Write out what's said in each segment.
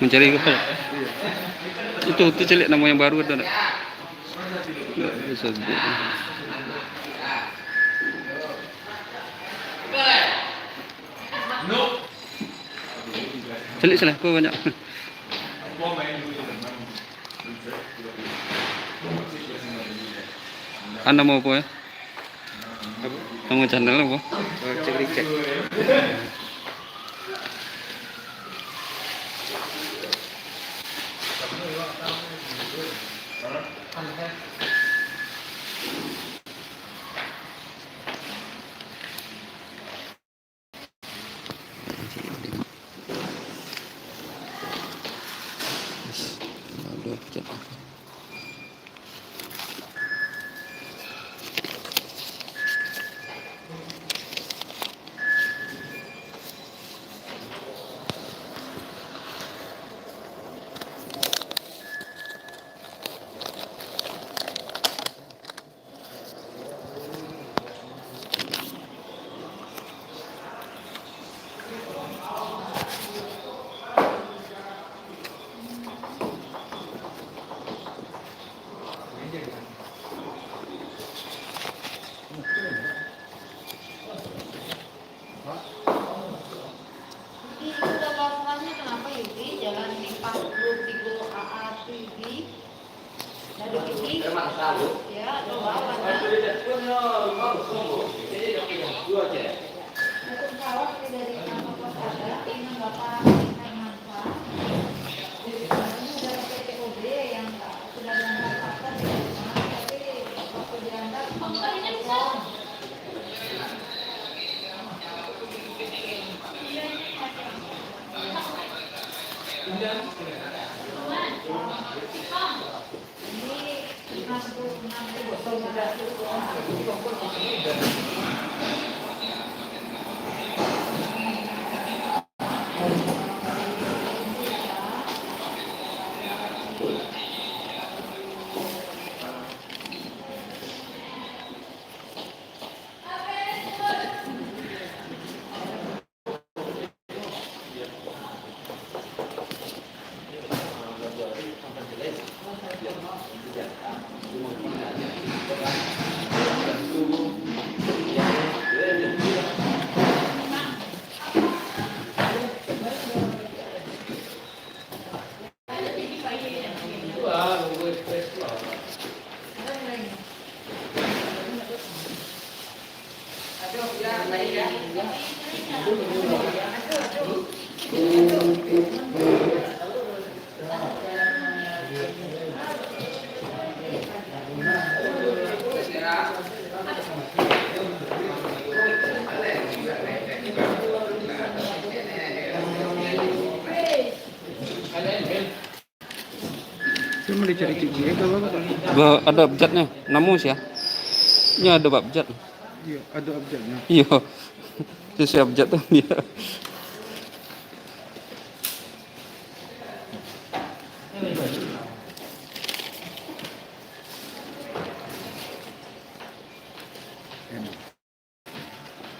Mencari apa? Itu celik nama yang baru ada. Nggak bisa. Celik sana, kok banyak. Anda mau apa ya? Kamu channel apa? Cek. Cuma dicari ciki kalau apa? Ada abjadnya, namun sih ya. Ini ada abjad. Iya, ada abjadnya. Iya. Itu abjad tuh dia.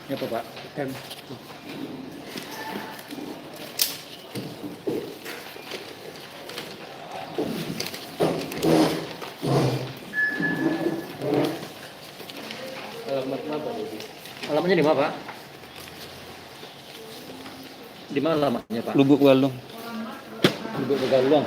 Ya Pak. M. Alamat apa ini? Alamatnya di mana Pak? Di mana alamatnya Pak? Lubuk Galung. Lubuk Galung.